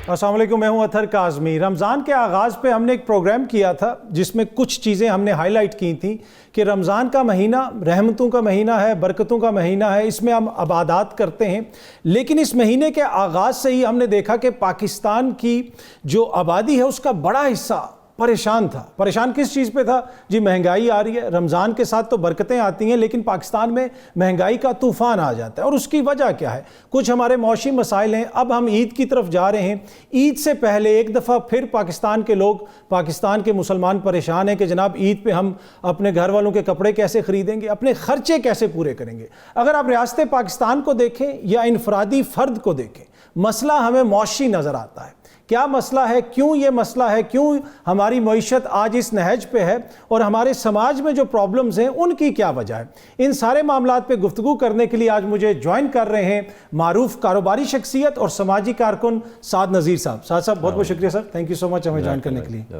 السلام علیکم، میں ہوں اطہر کاظمی۔ رمضان کے آغاز پہ ہم نے ایک پروگرام کیا تھا جس میں کچھ چیزیں ہم نے ہائی لائٹ کی تھیں کہ رمضان کا مہینہ رحمتوں کا مہینہ ہے، برکتوں کا مہینہ ہے، اس میں ہم عبادات کرتے ہیں، لیکن اس مہینے کے آغاز سے ہی ہم نے دیکھا کہ پاکستان کی جو آبادی ہے اس کا بڑا حصہ پریشان تھا۔ پریشان کس چیز پہ تھا؟ جی مہنگائی آ رہی ہے، رمضان کے ساتھ تو برکتیں آتی ہیں لیکن پاکستان میں مہنگائی کا طوفان آ جاتا ہے، اور اس کی وجہ کیا ہے؟ کچھ ہمارے معاشی مسائل ہیں۔ اب ہم عید کی طرف جا رہے ہیں، عید سے پہلے ایک دفعہ پھر پاکستان کے لوگ، پاکستان کے مسلمان پریشان ہیں کہ جناب عید پہ ہم اپنے گھر والوں کے کپڑے کیسے خریدیں گے، اپنے خرچے کیسے پورے کریں گے۔ اگر آپ ریاست پاکستان کو دیکھیں یا انفرادی فرد کو دیکھیں، مسئلہ ہمیں معاشی نظر آتا ہے۔ کیا مسئلہ ہے؟ کیوں یہ مسئلہ ہے؟ کیوں ہماری معیشت آج اس نہج پہ ہے؟ اور ہمارے سماج میں جو پرابلمز ہیں ان کی کیا وجہ ہے؟ ان سارے معاملات پہ گفتگو کرنے کے لیے آج مجھے جوائن کر رہے ہیں معروف کاروباری شخصیت اور سماجی کارکن سعد نذیر صاحب۔ سعد صاحب بہت بہت شکریہ سر، تھینک یو سو مچ ہمیں جوائن کرنے کے لیے۔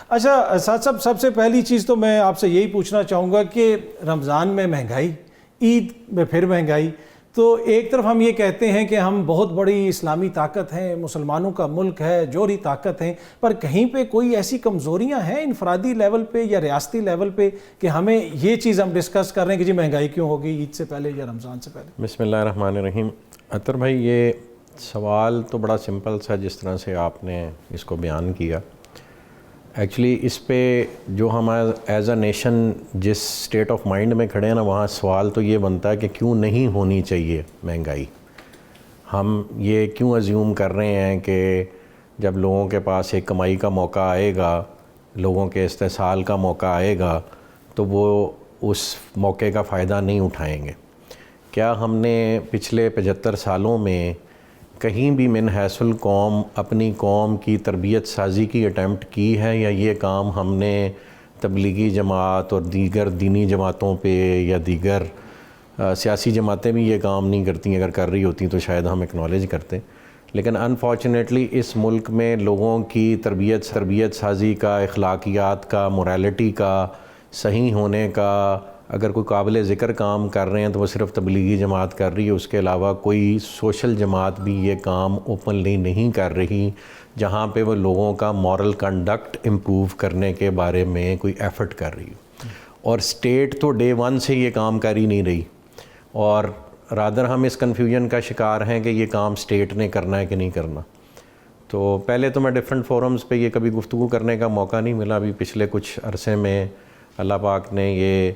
اچھا سعد صاحب، سب سے پہلی چیز تو میں آپ سے یہی پوچھنا چاہوں گا کہ رمضان میں مہنگائی، عید میں پھر مہنگائی، تو ایک طرف ہم یہ کہتے ہیں کہ ہم بہت بڑی اسلامی طاقت ہیں، مسلمانوں کا ملک ہے، جوہری طاقت ہیں، پر کہیں پہ کوئی ایسی کمزوریاں ہیں انفرادی لیول پہ یا ریاستی لیول پہ کہ ہمیں یہ چیز ہم ڈسکس کر رہے ہیں کہ جی مہنگائی کیوں ہوگی عید سے پہلے یا رمضان سے پہلے؟ بسم اللہ الرحمن الرحیم۔ اطہر بھائی، یہ سوال تو بڑا سمپل سا جس طرح سے آپ نے اس کو بیان کیا۔ ایکچولی اس پہ جو ہم ایز اے نیشن جس اسٹیٹ آف مائنڈ میں کھڑے ہیں نا، وہاں سوال تو یہ بنتا ہے کہ کیوں نہیں ہونی چاہیے مہنگائی۔ ہم یہ کیوں ازیوم کر رہے ہیں کہ جب لوگوں کے پاس ایک کمائی کا موقع آئے گا، لوگوں کے استحصال کا موقع آئے گا، تو وہ اس موقع کا فائدہ نہیں اٹھائیں گے۔ کیا ہم نے پچھلے 75 سالوں میں کہیں بھی من حیث القوم اپنی قوم کی تربیت سازی کی اٹیمپٹ کی ہے، یا یہ کام ہم نے تبلیغی جماعت اور دیگر دینی جماعتوں پہ یا دیگر سیاسی جماعتیں بھی یہ کام نہیں کرتی؟ اگر کر رہی ہوتی تو شاید ہم اکنالج کرتے، لیکن انفارچونیٹلی اس ملک میں لوگوں کی تربیت سازی کا، اخلاقیات کا، موریلٹی کا، صحیح ہونے کا اگر کوئی قابل ذکر کام کر رہے ہیں تو وہ صرف تبلیغی جماعت کر رہی ہے۔ اس کے علاوہ کوئی سوشل جماعت بھی یہ کام اوپنلی نہیں کر رہی جہاں پہ وہ لوگوں کا مورل کنڈکٹ امپروو کرنے کے بارے میں کوئی ایفرٹ کر رہی ہے۔ اور اسٹیٹ تو ڈے ون سے یہ کام کر ہی نہیں رہی، اور رادر ہم اس کنفیوژن کا شکار ہیں کہ یہ کام اسٹیٹ نے کرنا ہے کہ نہیں کرنا۔ تو پہلے تو میں ڈیفرنٹ فورمز پہ یہ کبھی گفتگو کرنے کا موقع نہیں ملا۔ ابھی پچھلے کچھ عرصے میں اللہ پاک نے یہ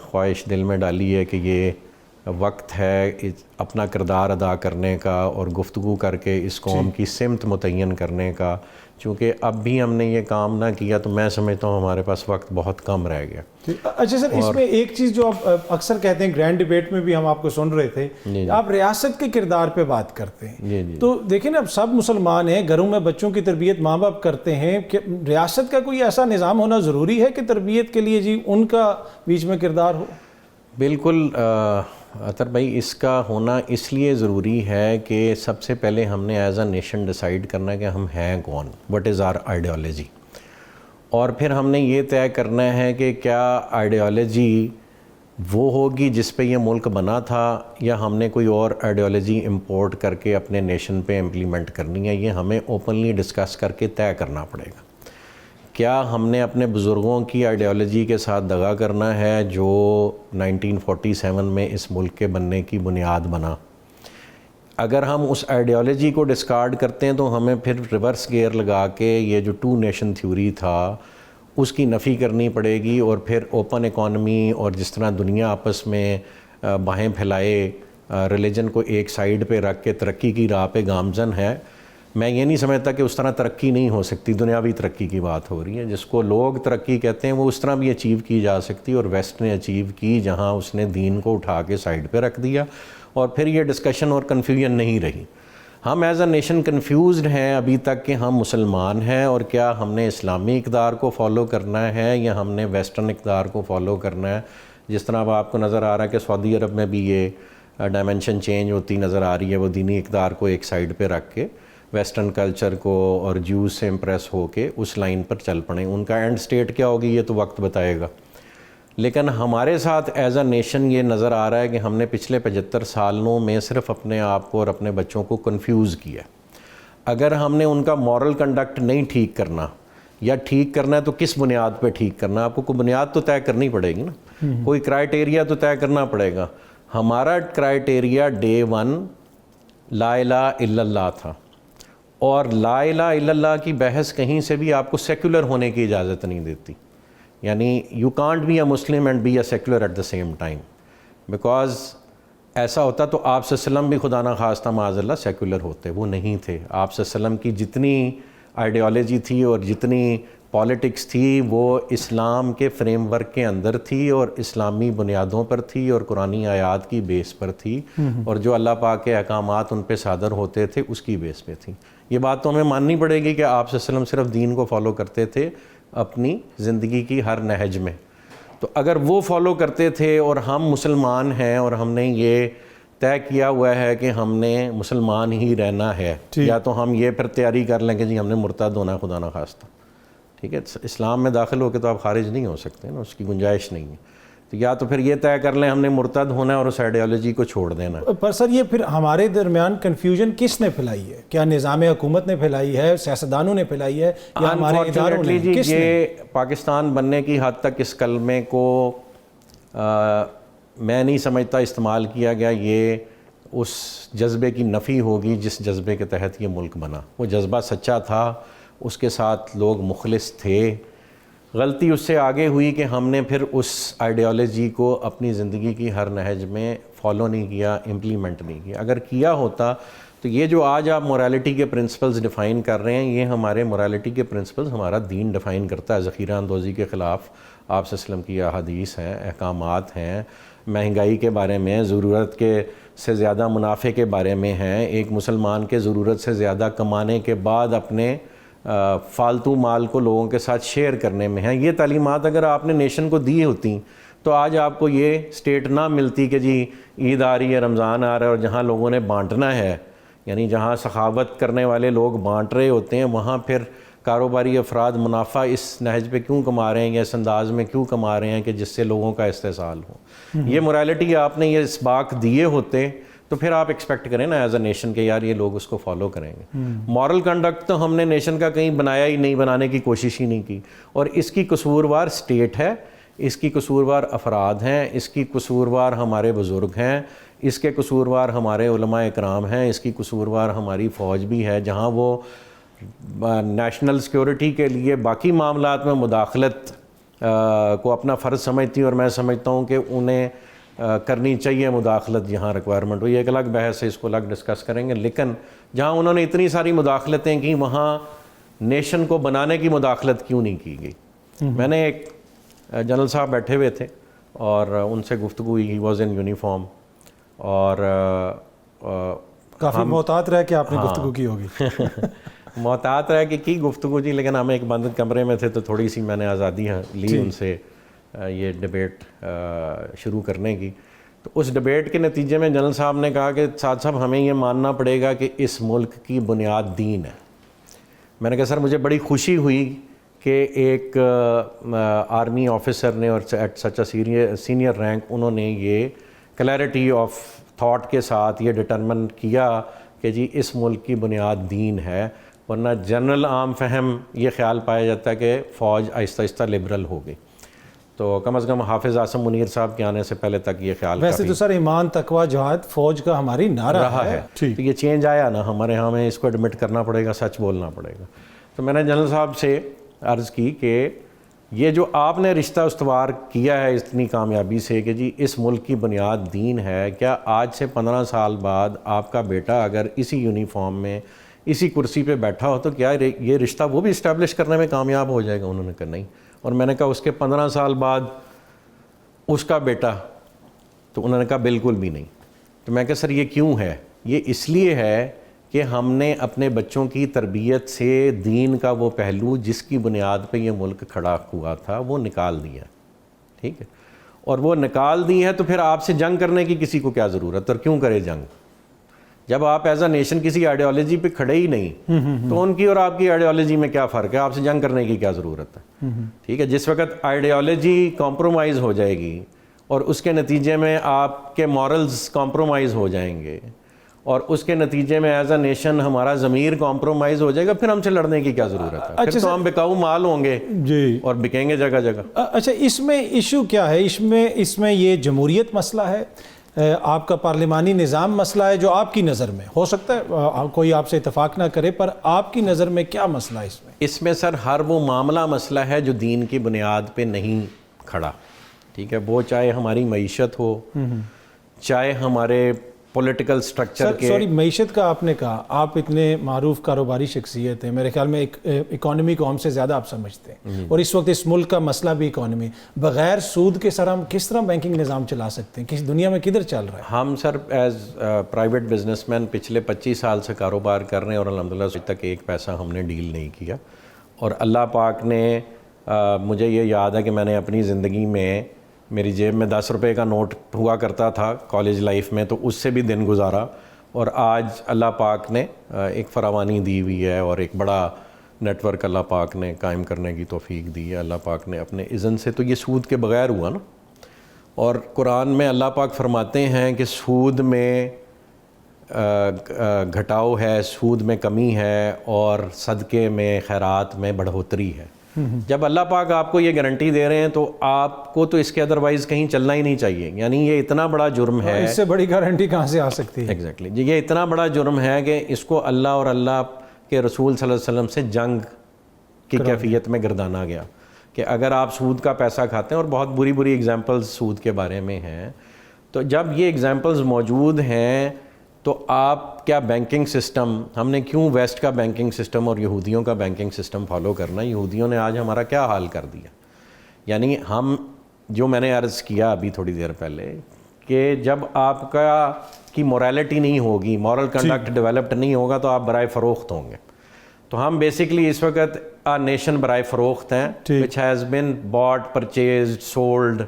خواہش دل میں ڈالی ہے کہ یہ وقت ہے اپنا کردار ادا کرنے کا اور گفتگو کر کے اس قوم کی سمت متعین کرنے کا، چونکہ اب بھی ہم نے یہ کام نہ کیا تو میں سمجھتا ہوں ہمارے پاس وقت بہت کم رہ گیا۔ اچھا سر، اس میں ایک چیز جو آپ اکثر کہتے ہیں، گرینڈ ڈیبیٹ میں بھی ہم آپ کو سن رہے تھے، آپ ریاست کے کردار پہ بات کرتے ہیں۔ تو دیکھیں نا، اب سب مسلمان ہیں، گھروں میں بچوں کی تربیت ماں باپ کرتے ہیں، کہ ریاست کا کوئی ایسا نظام ہونا ضروری ہے کہ تربیت کے لیے جی ان کا بیچ میں کردار ہو؟ بالکل اطہر بھائی، اس کا ہونا اس لیے ضروری ہے کہ سب سے پہلے ہم نے ایز اے نیشن ڈیسائیڈ کرنا ہے کہ ہم ہیں کون، وٹ از آر آئیڈیالوجی، اور پھر ہم نے یہ طے کرنا ہے کہ کیا آئیڈیالوجی وہ ہوگی جس پہ یہ ملک بنا تھا، یا ہم نے کوئی اور آئیڈیالوجی امپورٹ کر کے اپنے نیشن پہ امپلیمنٹ کرنی ہے۔ یہ ہمیں اوپنلی ڈسکس کر کے طے کرنا پڑے گا۔ کیا ہم نے اپنے بزرگوں کی آئیڈیالوجی کے ساتھ دغا کرنا ہے جو 1947 میں اس ملک کے بننے کی بنیاد بنا؟ اگر ہم اس آئیڈیالوجی کو ڈسکارڈ کرتے ہیں تو ہمیں پھر ریورس گیئر لگا کے یہ جو ٹو نیشن تھیوری تھا اس کی نفی کرنی پڑے گی، اور پھر اوپن اکانومی اور جس طرح دنیا آپس میں باہیں پھیلائے ریلیجن کو ایک سائیڈ پہ رکھ کے ترقی کی راہ پہ گامزن ہے، میں یہ نہیں سمجھتا کہ اس طرح ترقی نہیں ہو سکتی۔ دنیاوی ترقی کی بات ہو رہی ہے، جس کو لوگ ترقی کہتے ہیں وہ اس طرح بھی اچیو کی جا سکتی، اور ویسٹ نے اچیو کی جہاں اس نے دین کو اٹھا کے سائیڈ پہ رکھ دیا، اور پھر یہ ڈسکشن اور کنفیوژن نہیں رہی۔ ہم ایز اے نیشن کنفیوزڈ ہیں ابھی تک کہ ہم مسلمان ہیں، اور کیا ہم نے اسلامی اقدار کو فالو کرنا ہے یا ہم نے ویسٹرن اقدار کو فالو کرنا ہے۔ جس طرح اب آپ کو نظر آ رہا ہے کہ سعودی عرب میں بھی یہ ڈائمنشن چینج ہوتی نظر آ رہی ہے، وہ دینی اقدار کو ایک سائیڈ پہ رکھ کے ویسٹرن کلچر کو اور جیوز سے امپریس ہو کے اس لائن پر چل پڑیں۔ ان کا اینڈ سٹیٹ کیا ہوگی یہ تو وقت بتائے گا، لیکن ہمارے ساتھ ایز اے نیشن یہ نظر آ رہا ہے کہ ہم نے پچھلے 75 سالوں میں صرف اپنے آپ کو اور اپنے بچوں کو کنفیوز کیا۔ اگر ہم نے ان کا مورل کنڈکٹ نہیں ٹھیک کرنا یا ٹھیک کرنا ہے تو کس بنیاد پہ ٹھیک کرنا ہے؟ آپ کو کوئی بنیاد تو طے کرنی پڑے گی نا، کوئی کرائٹیریا تو طے کرنا پڑے گا. ہمارا کرائٹیریا ڈے 1 لا الہ الا اللہ تھا، اور لا الہ الا اللہ کی بحث کہیں سے بھی آپ کو سیکولر ہونے کی اجازت نہیں دیتی. یعنی you can't be a Muslim and be a secular at the same time, because ایسا ہوتا تو آپ صلی اللہ علیہ وسلم بھی خدا نخواستہ معاذ اللہ سیکولر ہوتے، وہ نہیں تھے. آپ صلی اللہ علیہ وسلم کی جتنی آئیڈیالوجی تھی اور جتنی پالیٹکس تھی وہ اسلام کے فریم ورک کے اندر تھی اور اسلامی بنیادوں پر تھی اور قرآنی آیات کی بیس پر تھی، اور جو اللہ پاک کے احکامات ان پہ صادر ہوتے تھے اس کی بیس پہ تھی. یہ بات تو ہمیں ماننی پڑے گی کہ آپ صلی اللہ علیہ وسلم صرف دین کو فالو کرتے تھے اپنی زندگی کی ہر نہج میں. تو اگر وہ فالو کرتے تھے اور ہم مسلمان ہیں اور ہم نے یہ طے کیا ہوا ہے کہ ہم نے مسلمان ہی رہنا ہے، یا تو ہم یہ پھر تیاری کر لیں کہ جی ہم نے مرتد ہونا ہے خدا نخواستہ، ٹھیک ہے، اسلام میں داخل ہو کے تو آپ خارج نہیں ہو سکتے نا، اس کی گنجائش نہیں ہے. تو یا تو پھر یہ طے کر لیں ہم نے مرتد ہونا ہے اور اس آئیڈیالوجی کو چھوڑ دینا. پر سر یہ پھر ہمارے درمیان کنفیوژن کس نے پھیلائی ہے؟ کیا نظام حکومت نے پھیلائی ہے، سیاستدانوں نے پھیلائی ہے، یا ہمارے اداروں نے؟ جی یہ پاکستان بننے کی حد تک اس کلمے کو میں نہیں سمجھتا استعمال کیا گیا. یہ اس جذبے کی نفی ہوگی جس جذبے کے تحت یہ ملک بنا. وہ جذبہ سچا تھا، اس کے ساتھ لوگ مخلص تھے. غلطی اس سے آگے ہوئی کہ ہم نے پھر اس آئیڈیالوجی کو اپنی زندگی کی ہر نہج میں فالو نہیں کیا، امپلیمنٹ نہیں کیا. اگر کیا ہوتا تو یہ جو آج آپ مورالٹی کے پرنسپلز ڈیفائن کر رہے ہیں، یہ ہمارے مورالٹی کے پرنسپلز ہمارا دین ڈیفائن کرتا ہے. ذخیرہ اندوزی کے خلاف آپ صلی اللہ علیہ وسلم کی احادیث ہیں، احکامات ہیں، مہنگائی کے بارے میں، ضرورت کے سے زیادہ منافع کے بارے میں ہیں، ایک مسلمان کے ضرورت سے زیادہ کمانے کے بعد اپنے فالتو مال کو لوگوں کے ساتھ شیئر کرنے میں ہیں. یہ تعلیمات اگر آپ نے نیشن کو دی ہوتی تو آج آپ کو یہ سٹیٹ نہ ملتی کہ جی عید آ رہی ہے، رمضان آ رہا ہے، اور جہاں لوگوں نے بانٹنا ہے، یعنی جہاں سخاوت کرنے والے لوگ بانٹ رہے ہوتے ہیں، وہاں پھر کاروباری افراد منافع اس نہج پہ کیوں کما رہے ہیں یا اس انداز میں کیوں کما رہے ہیں کہ جس سے لوگوں کا استحصال ہو. یہ مورالٹی آپ نے یہ اسباق دیے ہوتے تو پھر آپ ایکسپیکٹ کریں نا ایز اے نیشن کہ یار یہ لوگ اس کو فالو کریں گے. مورل کنڈکٹ تو ہم نے نیشن کا کہیں بنایا ہی نہیں، بنانے کی کوشش ہی نہیں کی. اور اس کی قصوروار اسٹیٹ ہے، اس کی قصوروار افراد ہیں، اس کی قصوروار ہمارے بزرگ ہیں، اس کے قصوروار ہمارے علماء اکرام ہیں، اس کی قصوروار ہماری فوج بھی ہے. جہاں وہ نیشنل سیکورٹی کے لیے باقی معاملات میں مداخلت کو اپنا فرض سمجھتی، اور میں سمجھتا ہوں کہ انہیں کرنی چاہیے مداخلت جہاں ریکوائرمنٹ ہو. یہ ایک الگ بحث ہے، اس کو الگ ڈسکس کریں گے. لیکن جہاں انہوں نے اتنی ساری مداخلتیں کی وہاں نیشن کو بنانے کی مداخلت کیوں نہیں کی گئی؟ میں نے ایک جنرل صاحب بیٹھے ہوئے تھے اور ان سے گفتگو ہوئی، ہی واز ان یونیفارم، اور کافی محتاط رہ کے آپ نے گفتگو کی ہوگی. محتاط رہ کے کی گفتگو جی، لیکن ہم ایک بند کمرے میں تھے تو تھوڑی سی میں نے آزادی لی ان سے یہ ڈیبیٹ شروع کرنے کی. تو اس ڈیبیٹ کے نتیجے میں جنرل صاحب نے کہا کہ سعد صاحب ہمیں یہ ماننا پڑے گا کہ اس ملک کی بنیاد دین ہے. میں نے کہا سر مجھے بڑی خوشی ہوئی کہ ایک آرمی آفیسر نے اور at such a senior rank انہوں نے یہ کلیئرٹی آف تھاٹ کے ساتھ یہ ڈٹرمن کیا کہ جی اس ملک کی بنیاد دین ہے. ورنہ جنرل عام فہم یہ خیال پایا جاتا ہے کہ فوج آہستہ آہستہ لبرل ہو گئی. تو کم از کم حافظ عاصم منیر صاحب کے آنے سے پہلے تک یہ خیال ویسے تو سر ایمان تقوی جہاد فوج کا ہماری نعرہ رہا ہے. تو یہ چینج آیا نا ہمارے ہاں میں، اس کو ایڈمٹ کرنا پڑے گا، سچ بولنا پڑے گا. تو میں نے جنرل صاحب سے عرض کی کہ یہ جو آپ نے رشتہ استوار کیا ہے اتنی کامیابی سے کہ جی اس ملک کی بنیاد دین ہے، کیا آج سے 15 سال بعد آپ کا بیٹا اگر اسی یونیفارم میں اسی کرسی پہ بیٹھا ہو تو کیا یہ رشتہ وہ بھی اسٹیبلش کرنے میں کامیاب ہو جائے گا؟ انہوں نے کہا نہیں. اور میں نے کہا اس کے 15 سال بعد اس کا بیٹا؟ تو انہوں نے کہا بالکل بھی نہیں. تو میں کہا سر یہ کیوں ہے؟ یہ اس لیے ہے کہ ہم نے اپنے بچوں کی تربیت سے دین کا وہ پہلو جس کی بنیاد پہ یہ ملک کھڑا ہوا تھا وہ نکال دیا. ٹھیک ہے، اور وہ نکال دی ہے تو پھر آپ سے جنگ کرنے کی کسی کو کیا ضرورت، اور کیوں کرے جنگ جب آپ ایز اے نیشن کسی آئیڈیالوجی پہ کھڑے ہی نہیں؟ تو ان کی اور آپ کی آئیڈیالوجی میں کیا فرق ہے؟ آپ سے جنگ کرنے کی کیا ضرورت ہے؟ ٹھیک ہے، جس وقت آئیڈیالوجی کمپرومائز ہو جائے گی اور اس کے نتیجے میں آپ کے مورلز کمپرومائز ہو جائیں گے اور اس کے نتیجے میں ایز اے نیشن ہمارا ضمیر کمپرومائز ہو جائے گا، پھر ہم سے لڑنے کی کیا ضرورت ہے؟ پھر تو ہم بکاؤ مال ہوں گے جی اور بکیں گے جگہ جگہ۔ اچھا، اس میں ایشو کیا ہے؟ اس میں یہ جمہوریت مسئلہ ہے، آپ کا پارلیمانی نظام مسئلہ ہے، جو آپ کی نظر میں ہو سکتا ہے کوئی آپ سے اتفاق نہ کرے، پر آپ کی نظر میں کیا مسئلہ ہے اس میں؟ اس میں سر ہر وہ معاملہ مسئلہ ہے جو دین کی بنیاد پہ نہیں کھڑا، ٹھیک ہے، وہ چاہے ہماری معیشت ہو، چاہے ہمارے پولیٹیکل سٹرکچر کے۔ سوری، معیشت کا آپ نے کہا، آپ اتنے معروف کاروباری شخصیت ہیں، میرے خیال میں اکانومی کو ہم سے زیادہ آپ سمجھتے ہیں، اور اس وقت اس ملک کا مسئلہ بھی اکانومی، بغیر سود کے سر ہم کس طرح بینکنگ نظام چلا سکتے ہیں؟ کس دنیا میں کدھر چل رہا ہے؟ ہم سر ایز پرائیویٹ بزنس مین پچھلے 25 سال سے کاروبار کر رہے ہیں، اور الحمدللہ آج تک ایک پیسہ ہم نے ڈیل نہیں کیا، اور اللہ پاک نے مجھے یہ یاد ہے کہ میں نے اپنی زندگی میں، میری جیب میں 10 روپے کا نوٹ ہوا کرتا تھا کالج لائف میں، تو اس سے بھی دن گزارا، اور آج اللہ پاک نے ایک فراوانی دی ہوئی ہے، اور ایک بڑا نیٹ ورک اللہ پاک نے قائم کرنے کی توفیق دی ہے اللہ پاک نے اپنے اذن سے۔ تو یہ سود کے بغیر ہوا نا، اور قرآن میں اللہ پاک فرماتے ہیں کہ سود میں گھٹاؤ ہے، سود میں کمی ہے، اور صدقے میں، خیرات میں بڑھوتری ہے۔ جب اللہ پاک آپ کو یہ گارنٹی دے رہے ہیں تو آپ کو تو اس کے ادروائز کہیں چلنا ہی نہیں چاہیے، یعنی یہ اتنا بڑا جرم ہے۔ اس سے بڑی گارنٹی کہاں سے آ سکتی ہے؟ ایگزیکٹلی جی، یہ اتنا بڑا جرم ہے کہ اس کو اللہ اور اللہ کے رسول صلی اللہ علیہ وسلم سے جنگ کی کیفیت میں گردانا گیا، کہ اگر آپ سود کا پیسہ کھاتے ہیں، اور بہت بری بری ایگزامپلز سود کے بارے میں ہیں، تو جب یہ ایگزامپلز موجود ہیں تو آپ کیا بینکنگ سسٹم، ہم نے کیوں ویسٹ کا بینکنگ سسٹم اور یہودیوں کا بینکنگ سسٹم فالو کرنا؟ یہودیوں نے آج ہمارا کیا حال کر دیا، یعنی ہم، جو میں نے عرض کیا ابھی تھوڑی دیر پہلے، کہ جب آپ کی مورالٹی نہیں ہوگی، مورل کنڈکٹ ڈیولپڈ نہیں ہوگا، تو آپ برائے فروخت ہوں گے۔ تو ہم بیسکلی اس وقت نیشن برائے فروخت ہیں، which has been bought, purchased, sold،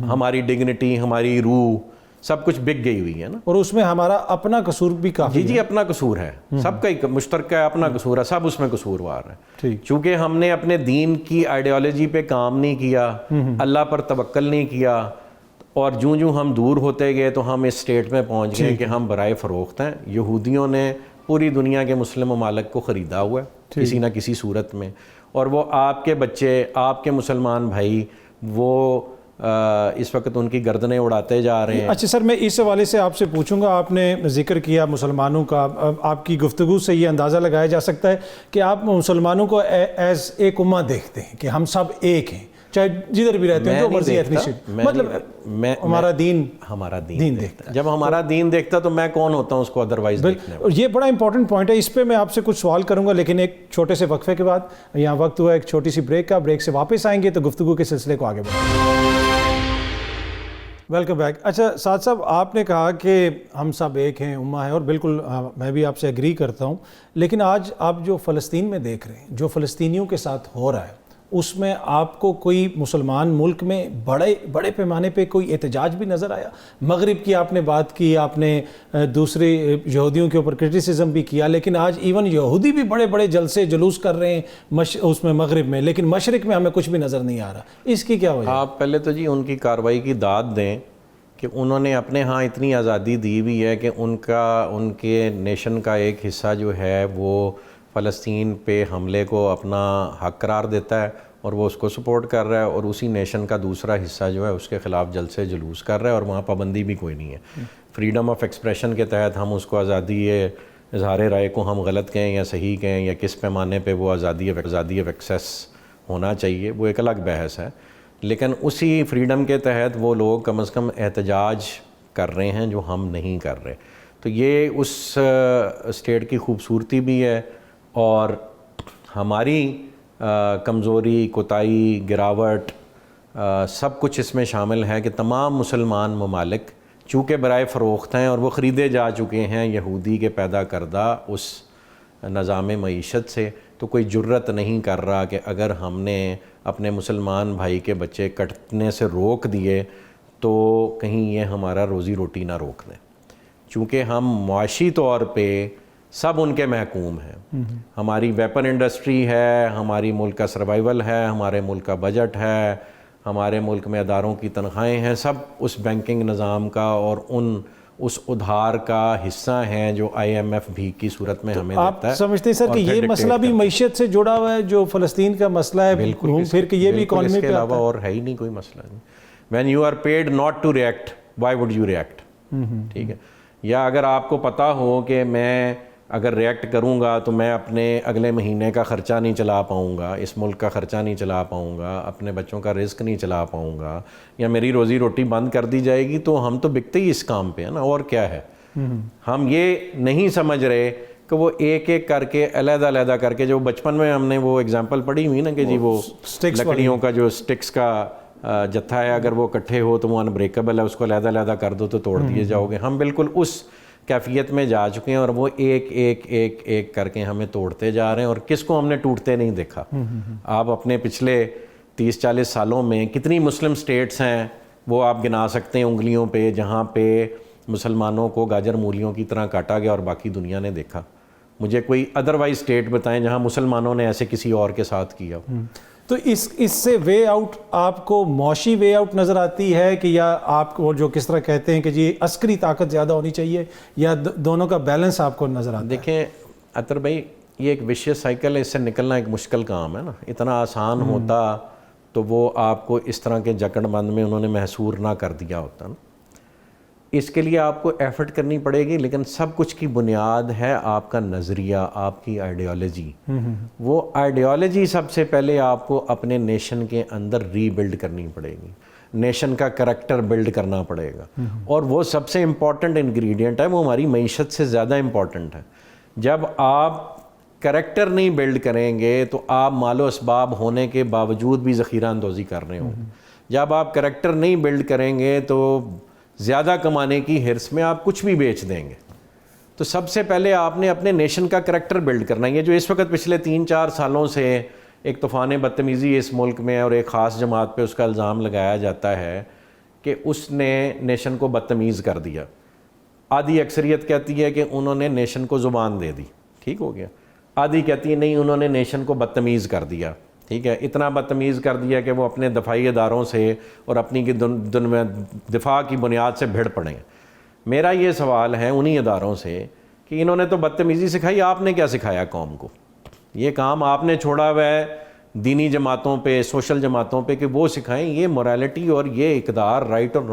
ہماری ڈگنیٹی، ہماری روح، سب کچھ بک گئی ہوئی ہے نا، اور اس میں ہمارا اپنا قصور بھی کافی جی اپنا قصور ہے، سب کا مشترکہ اپنا قصور ہے، سب اس میں قصوروار ہے، چونکہ ہم نے اپنے دین کی آئیڈیالوجی پہ کام نہیں کیا، اللہ پر توکل نہیں کیا، اور جوں ہم دور ہوتے گئے تو ہم اس سٹیٹ میں پہنچ گئے کہ ہم برائے فروخت ہیں۔ یہودیوں نے پوری دنیا کے مسلم ممالک کو خریدا ہوا ہے کسی نہ کسی صورت میں، اور وہ آپ کے بچے، آپ کے مسلمان بھائی، وہ اس وقت ان کی گردنیں اڑاتے جا رہے ہیں۔ اچھا سر، میں اس حوالے سے آپ سے پوچھوں گا، آپ نے ذکر کیا مسلمانوں کا، آپ کی گفتگو سے یہ اندازہ لگایا جا سکتا ہے کہ آپ مسلمانوں کو ایز ایک امت دیکھتے ہیں، کہ ہم سب ایک ہیں، چاہے جدھر بھی رہتے ہیں، جو مرضی ایتھنیسٹی، مطلب ہمارا دین دیکھتا ہے۔ جب ہمارا دین دیکھتا تو میں کون ہوتا ہوں اس کو ادروائز دیکھنے والا؟ یہ بڑا امپورٹنٹ پوائنٹ ہے، اس پہ میں آپ سے کچھ سوال کروں گا، لیکن ایک چھوٹے سے وقفے کے بعد۔ یہاں وقت ہوا ایک چھوٹی سی بریک کا، بریک سے واپس آئیں گے تو گفتگو کے سلسلے کو آگے بڑھائیں گے۔ Welcome back. اچھا سعد صاحب، آپ نے کہا کہ ہم سب ایک ہیں، امہ ہے، اور بالکل میں بھی آپ سے ایگری کرتا ہوں، لیکن آج آپ جو فلسطین میں دیکھ رہے ہیں، جو فلسطینیوں کے ساتھ ہو رہا ہے، اس میں آپ کو کوئی مسلمان ملک میں بڑے پیمانے پہ کوئی احتجاج بھی نظر آیا؟ مغرب کی آپ نے بات کی، آپ نے دوسرے یہودیوں کے اوپر کرٹیسزم بھی کیا، لیکن آج ایون یہودی بھی بڑے جلسے جلوس کر رہے ہیں اس میں مغرب میں، لیکن مشرق میں ہمیں کچھ بھی نظر نہیں آ رہا۔ اس کی کیا وجہ؟ آپ پہلے تو جی ان کی کارروائی کی داد دیں کہ انہوں نے اپنے ہاں اتنی آزادی دی ہوئی ہے کہ ان کے نیشن کا ایک حصہ جو ہے وہ فلسطین پہ حملے کو اپنا حق قرار دیتا ہے، اور وہ اس کو سپورٹ کر رہا ہے، اور اسی نیشن کا دوسرا حصہ جو ہے اس کے خلاف جلسے جلوس کر رہا ہے، اور وہاں پابندی بھی کوئی نہیں ہے۔ فریڈم آف ایکسپریشن کے تحت ہم اس کو آزادی اظہار رائے کو ہم غلط کہیں یا صحیح کہیں، یا کس پیمانے پہ وہ آزادی آف ایکسیس ہونا چاہیے، وہ ایک الگ بحث ہے، لیکن اسی فریڈم کے تحت وہ لوگ کم از کم احتجاج کر رہے ہیں جو ہم نہیں کر رہے۔ تو یہ اس اسٹیٹ کی خوبصورتی بھی ہے، اور ہماری کمزوری، کوتاہی، گراوٹ، سب کچھ اس میں شامل ہے کہ تمام مسلمان ممالک چونکہ برائے فروخت ہیں، اور وہ خریدے جا چکے ہیں یہودی کے پیدا کردہ اس نظام معیشت سے، تو کوئی جرت نہیں کر رہا کہ اگر ہم نے اپنے مسلمان بھائی کے بچے کٹنے سے روک دیے تو کہیں یہ ہمارا روزی روٹی نہ روک دیں، چونکہ ہم معاشی طور پہ سب ان کے محکوم ہیں۔ ہماری ویپن انڈسٹری ہے، ہماری ملک کا سروائیول ہے، ہمارے ملک کا بجٹ ہے، ہمارے ملک میں اداروں کی تنخواہیں ہیں، سب اس بینکنگ نظام کا اور اس ادھار کا حصہ ہیں جو IMF بھی کی صورت میں ہمیں آپ دیتا ہے. سمجھتے ہیں سر کہ یہ مسئلہ بھی معیشت سے جڑا ہوا ہے جو فلسطین کا مسئلہ ہے, گھوم پھر کے یہ بھی اکانومی پہ علاوہ اور ہے ہی نہیں کوئی مسئلہ نہیں. When you are paid not to react why would you react, ٹھیک ہے. یا اگر آپ کو پتہ ہو کہ میں اگر ریئیکٹ کروں گا تو میں اپنے اگلے مہینے کا خرچہ نہیں چلا پاؤں گا, اس ملک کا خرچہ نہیں چلا پاؤں گا, اپنے بچوں کا رزق نہیں چلا پاؤں گا, یا میری روزی روٹی بند کر دی جائے گی, تو ہم تو بکتے ہی اس کام پہ ہیں نا, اور کیا ہے. ہم یہ نہیں سمجھ رہے کہ وہ ایک ایک کر کے علیحدہ علیحدہ کر کے, جو بچپن میں ہم نے وہ اگزامپل پڑھی ہوئی نا کہ جی وہ لکڑیوں کا جو سٹکس کا جتھا ہے, اگر وہ اکٹھے ہو تو وہ انبریکیبل ہے, اس کو علیحدہ علیحدہ کر دو تو توڑ دیے جاؤ گے. ہم بالکل اس کیفیت میں جا چکے ہیں اور وہ ایک ایک ایک ایک کر کے ہمیں توڑتے جا رہے ہیں, اور کس کو ہم نے ٹوٹتے نہیں دیکھا. آپ اپنے پچھلے 30-40 سالوں میں کتنی مسلم سٹیٹس ہیں وہ آپ گنا سکتے ہیں انگلیوں پہ, جہاں پہ مسلمانوں کو گاجر مولیوں کی طرح کاٹا گیا اور باقی دنیا نے دیکھا. مجھے کوئی ادروائز سٹیٹ بتائیں جہاں مسلمانوں نے ایسے کسی اور کے ساتھ کیا ہو. تو اس سے وے آؤٹ آپ کو معاشی وے آؤٹ نظر آتی ہے کہ یا آپ کو جو کس طرح کہتے ہیں کہ جی عسکری طاقت زیادہ ہونی چاہیے, یا دونوں کا بیلنس آپ کو نظر آتا ہے؟ دیکھیں اطہر بھائی, یہ ایک وشیس سائیکل ہے, اس سے نکلنا ایک مشکل کام ہے نا. اتنا آسان ہوتا تو وہ آپ کو اس طرح کے جکڑ بند میں انہوں نے محصور نہ کر دیا ہوتا نا. اس کے لیے آپ کو ایفرٹ کرنی پڑے گی, لیکن سب کچھ کی بنیاد ہے آپ کا نظریہ, آپ کی آئیڈیالوجی. وہ آئیڈیالوجی سب سے پہلے آپ کو اپنے نیشن کے اندر ری بلڈ کرنی پڑے گی, نیشن کا کریکٹر بلڈ کرنا پڑے گا, اور وہ سب سے امپورٹنٹ انگریڈینٹ ہے, وہ ہماری معیشت سے زیادہ امپورٹنٹ ہے. جب آپ کریکٹر نہیں بلڈ کریں گے تو آپ مال و اسباب ہونے کے باوجود بھی ذخیرہ اندوزی کر رہے ہوں. جب آپ کریکٹر نہیں بلڈ کریں گے تو زیادہ کمانے کی حرص میں آپ کچھ بھی بیچ دیں گے. تو سب سے پہلے آپ نے اپنے نیشن کا کریکٹر بلڈ کرنا ہے. یہ جو اس وقت پچھلے 3-4 سالوں سے ایک طوفان بدتمیزی اس ملک میں اور ایک خاص جماعت پہ اس کا الزام لگایا جاتا ہے کہ اس نے نیشن کو بدتمیز کر دیا. آدھی اکثریت کہتی ہے کہ انہوں نے نیشن کو زبان دے دی, ٹھیک ہو گیا. آدھی کہتی ہے نہیں, انہوں نے نیشن کو بدتمیز کر دیا, ٹھیک ہے. اتنا بدتمیز کر دیا کہ وہ اپنے دفاعی اداروں سے اور اپنی دفاع کی بنیاد سے بھیڑ پڑے. میرا یہ سوال ہے انہی اداروں سے کہ انہوں نے تو بدتمیزی سکھائی, آپ نے کیا سکھایا قوم کو؟ یہ کام آپ نے چھوڑا ہوا ہے دینی جماعتوں پہ, سوشل جماعتوں پہ کہ وہ سکھائیں. یہ morality اور یہ اقدار, رائٹ اور